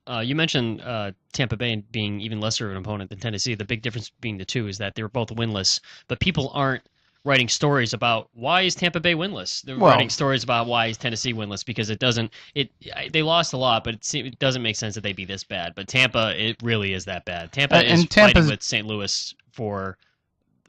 You mentioned Tampa Bay being even lesser of an opponent than Tennessee. The big difference between the two is that they were both winless, but people aren't writing stories about why is Tampa Bay winless. They're Well, writing stories about why is Tennessee winless because it doesn't. They lost a lot, but it doesn't make sense that they be this bad. But Tampa, it really is that bad. Tampa is and fighting Tampa's with St. Louis for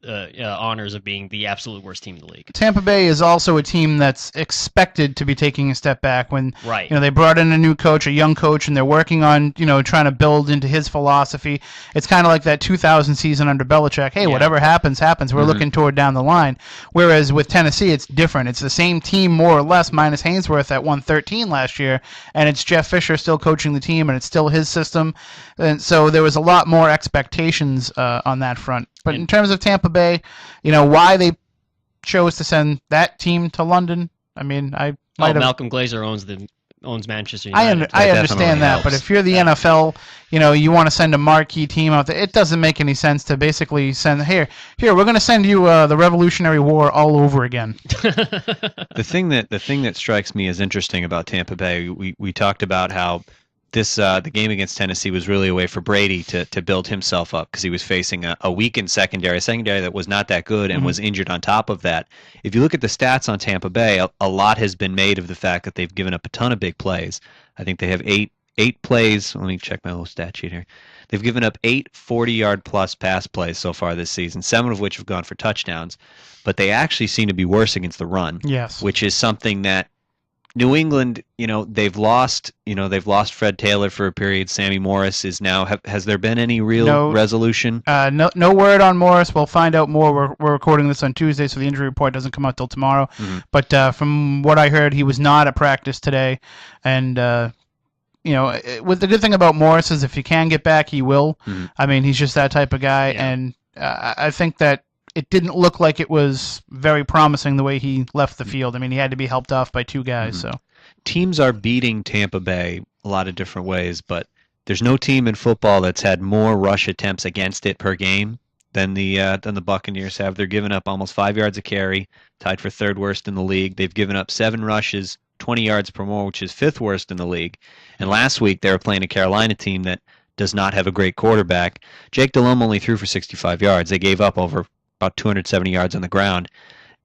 honors of being the absolute worst team in the league. Tampa Bay is also a team that's expected to be taking a step back when Right. they brought in a new coach, a young coach, and they're working on trying to build into his philosophy. It's kind of like that 2000 season under Belichick. Hey, Yeah. whatever happens, happens. We're looking toward down the line. Whereas with Tennessee, it's different. It's the same team more or less, minus Hainsworth at 113 last year, and it's Jeff Fisher still coaching the team, and it's still his system. And so there was a lot more expectations on that front. But in terms of Tampa Bay, why they chose to send that team to London, I mean, I might have. Malcolm Glazer owns Manchester I United. understand that, but if you're the NFL, you want to send a marquee team out there. It doesn't make any sense to basically send here. We're going to send you the Revolutionary War all over again. The thing that strikes me as interesting about Tampa Bay, we talked about how the game against Tennessee was really a way for Brady to build himself up because he was facing a weakened secondary, that was not that good and was injured on top of that. If you look at the stats on Tampa Bay, a lot has been made of the fact that they've given up a ton of big plays. I think they have eight plays. Let me check my little stat sheet here. They've given up 8 40-yard plus pass plays so far this season, 7 of which have gone for touchdowns. But they actually seem to be worse against the run. Yes. Which is something that New England, they've lost Fred Taylor for a period. Sammy Morris is now. Has there been any real resolution? No word on Morris. We'll find out more. We're recording this on Tuesday, so the injury report doesn't come out till tomorrow. But from what I heard, he was not at practice today. And with the good thing about Morris is if he can get back, he will. I mean, he's just that type of guy, and I think that it didn't look like it was very promising the way he left the field. I mean, he had to be helped off by 2 guys. So teams are beating Tampa Bay a lot of different ways, but there's no team in football that's had more rush attempts against it per game than the Buccaneers have. They're giving up almost 5 yards a carry, tied for 3rd worst in the league. They've given up 7 rushes, 20 yards per more, which is 5th worst in the league. And last week they were playing a Carolina team that does not have a great quarterback. Jake Delhomme only threw for 65 yards. They gave up over about 270 yards on the ground.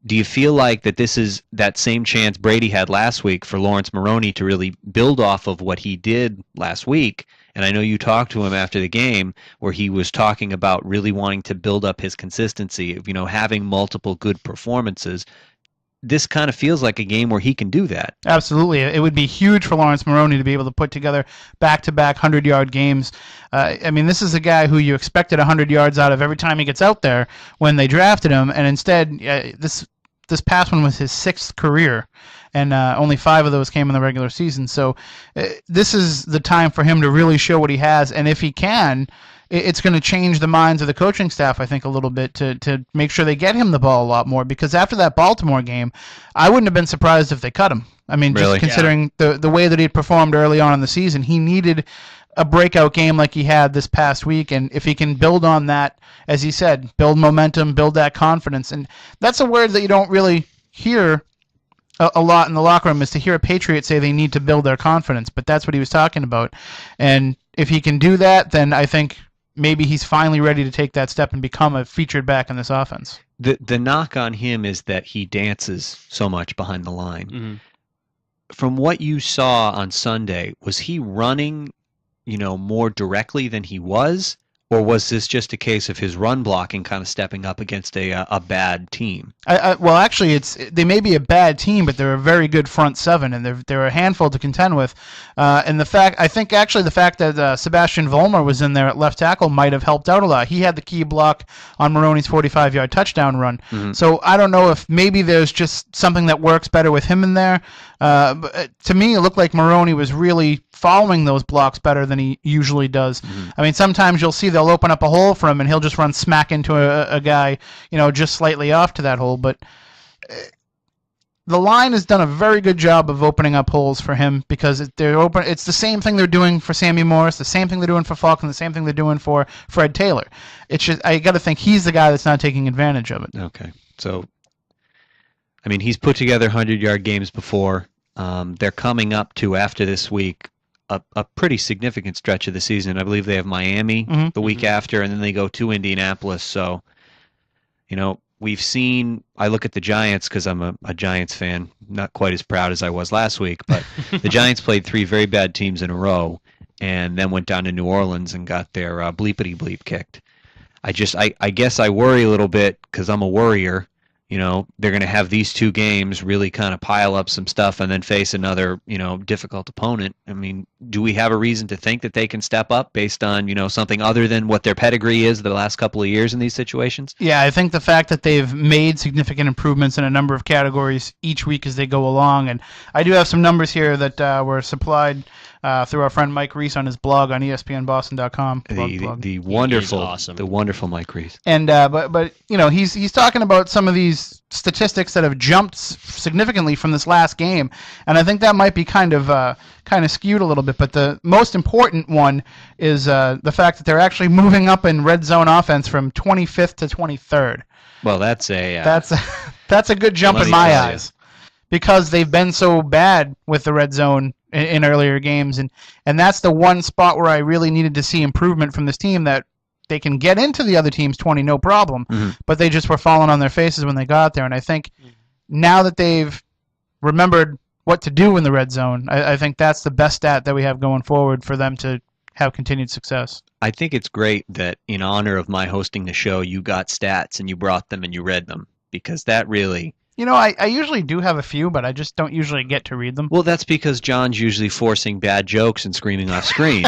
Do you feel like that this is that same chance Brady had last week for Lawrence Maroney to really build off of what he did last week? And I know you talked to him after the game where he was talking about really wanting to build up his consistency of, having multiple good performances. This kind of feels like a game where he can do that. Absolutely. It would be huge for Lawrence Maroney to be able to put together back-to-back 100-yard games. I mean, this is a guy who you expected 100 yards out of every time he gets out there when they drafted him, and instead this past one was his 6th career, and only 5 of those came in the regular season. So this is the time for him to really show what he has, and if he can, it's going to change the minds of the coaching staff, I think, a little bit to make sure they get him the ball a lot more. Because after that Baltimore game, I wouldn't have been surprised if they cut him. I mean, really? Just considering the way that he had performed early on in the season, he needed a breakout game like he had this past week. And if he can build on that, as he said, build momentum, build that confidence. And that's a word that you don't really hear a lot in the locker room, is to hear a Patriot say they need to build their confidence. But that's what he was talking about. And if he can do that, then I think maybe he's finally ready to take that step and become a featured back in this offense. The knock on him is that he dances so much behind the line. From what you saw on Sunday, was he running, more directly than he was? Or was this just a case of his run blocking kind of stepping up against a bad team? Well, actually, they may be a bad team, but they're a very good front 7, and they're a handful to contend with. And I think the fact that Sebastian Vollmer was in there at left tackle might have helped out a lot. He had the key block on Maroney's 45-yard touchdown run. So I don't know if maybe there's just something that works better with him in there. But to me, it looked like Maroney was really following those blocks better than he usually does. I mean, sometimes you'll see they'll open up a hole for him, and he'll just run smack into a guy, just slightly off to that hole. But the line has done a very good job of opening up holes for him because they're open. It's the same thing they're doing for Sammy Morris, the same thing they're doing for Falk, and the same thing they're doing for Fred Taylor. It's just I got to think he's the guy that's not taking advantage of it. Okay, so I mean, he's put together 100-yard games before. They're coming up to, after this week, a pretty significant stretch of the season. I believe they have Miami the week after, and then they go to Indianapolis. So, we've seen. I look at the Giants because I'm a Giants fan, not quite as proud as I was last week, but the Giants played 3 very bad teams in a row, and then went down to New Orleans and got their bleepity bleep kicked. I guess I worry a little bit because I'm a worrier. They're going to have these 2 games really kind of pile up some stuff and then face another, difficult opponent. I mean, do we have a reason to think that they can step up based on, something other than what their pedigree is the last couple of years in these situations? Yeah, I think the fact that they've made significant improvements in a number of categories each week as they go along, and I do have some numbers here that were supplied through our friend Mike Reese on his blog on ESPNBoston.com. The wonderful, awesome. the wonderful Mike Reese. And but he's talking about some of these statistics that have jumped significantly from this last game, and I think that might be kind of skewed a little bit. But the most important one is the fact that they're actually moving up in red zone offense from 25th to 23rd. Well, that's a good jump in my eyes, because they've been so bad with the red zone in earlier games, and that's the one spot where I really needed to see improvement from this team, that they can get into the other team's 20 no problem, but they just were falling on their faces when they got there. And I think now that they've remembered what to do in the red zone, I think that's the best stat that we have going forward for them to have continued success. I think it's great that in honor of my hosting the show, you got stats and you brought them and you read them, because that really... I usually do have a few, but I just don't usually get to read them. Well, that's because John's usually forcing bad jokes and screaming off screen.